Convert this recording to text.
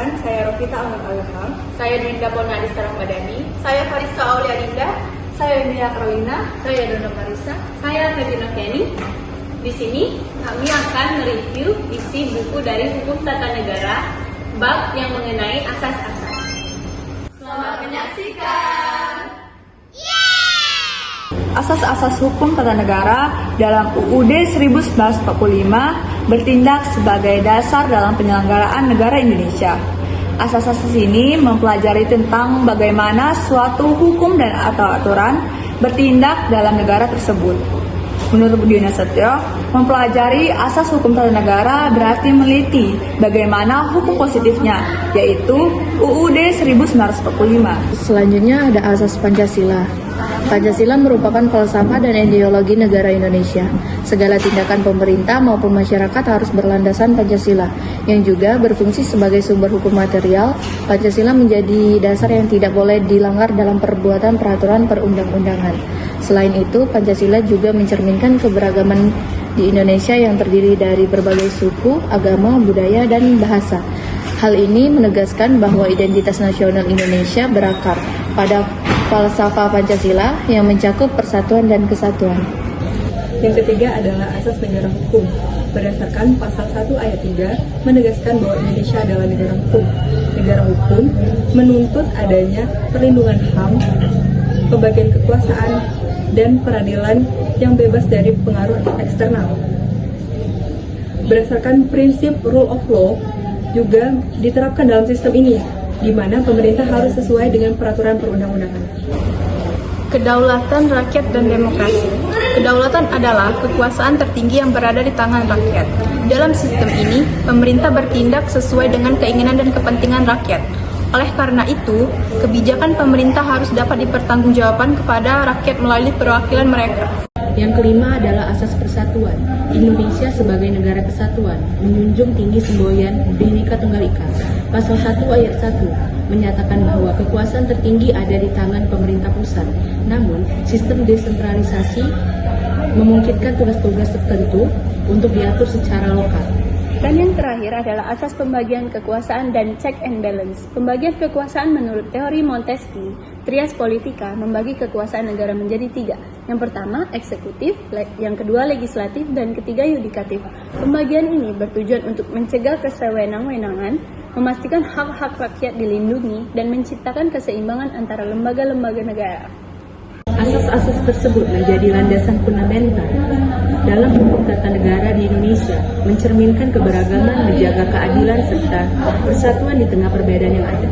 perkenalkan, saya Rokita Alham. Saya Dinda Pona Adista Ramadhani. Saya Fariska Aulia Dinda. Saya Emilia Carolina. Saya Dona Marisa. Saya Febina Kenny. Di sini kami akan mereview isi buku dari Hukum Tata Negara, bab yang mengenai asas-asas. Selamat menyaksikan. Asas-asas hukum tata negara dalam UUD 1945 bertindak sebagai dasar dalam penyelenggaraan negara Indonesia. Asas-asas ini mempelajari tentang bagaimana suatu hukum dan atau aturan bertindak dalam negara tersebut. Menurut Budi Setio, mempelajari asas hukum tata negara berarti meneliti bagaimana hukum positifnya, yaitu UUD 1945. Selanjutnya ada asas Pancasila. Pancasila merupakan falsafah dan ideologi negara Indonesia. Segala tindakan pemerintah maupun masyarakat harus berlandasan Pancasila, yang juga berfungsi sebagai sumber hukum material. Pancasila menjadi dasar yang tidak boleh dilanggar dalam perbuatan peraturan perundang-undangan. Selain itu, Pancasila juga mencerminkan keberagaman di Indonesia yang terdiri dari berbagai suku, agama, budaya, dan bahasa. Hal ini menegaskan bahwa identitas nasional Indonesia berakar pada falsafah Pancasila yang mencakup persatuan dan kesatuan. Yang ketiga adalah asas negara hukum. Berdasarkan pasal 1 ayat 3 menegaskan bahwa Indonesia adalah negara hukum. Negara hukum menuntut adanya perlindungan HAM, pembagian kekuasaan, dan peradilan yang bebas dari pengaruh eksternal. Berdasarkan prinsip rule of law juga diterapkan dalam sistem ini, di mana pemerintah harus sesuai dengan peraturan perundang-undangan. Kedaulatan rakyat dan demokrasi. Kedaulatan adalah kekuasaan tertinggi yang berada di tangan rakyat. Dalam sistem ini, pemerintah bertindak sesuai dengan keinginan dan kepentingan rakyat. Oleh karena itu, kebijakan pemerintah harus dapat dipertanggungjawabkan kepada rakyat melalui perwakilan mereka. Yang kelima adalah asas persatuan. Indonesia sebagai negara kesatuan menjunjung tinggi semboyan Bhinneka Tunggal Ika. Pasal 1 ayat 1 menyatakan bahwa kekuasaan tertinggi ada di tangan pemerintah pusat. Namun, sistem desentralisasi memungkinkan tugas-tugas tertentu untuk diatur secara lokal. Dan yang terakhir adalah asas pembagian kekuasaan dan check and balance. Pembagian kekuasaan menurut teori Montesquieu, trias politika, membagi kekuasaan negara menjadi 3. Yang pertama, eksekutif, yang kedua, legislatif, dan ketiga, yudikatif. Pembagian ini bertujuan untuk mencegah kesewenang-wenangan, memastikan hak-hak rakyat dilindungi, dan menciptakan keseimbangan antara lembaga-lembaga negara. Asas-asas tersebut menjadi landasan fundamental dalam hukum tata negara di Indonesia, mencerminkan keberagaman, menjaga keadilan, serta persatuan di tengah perbedaan yang ada.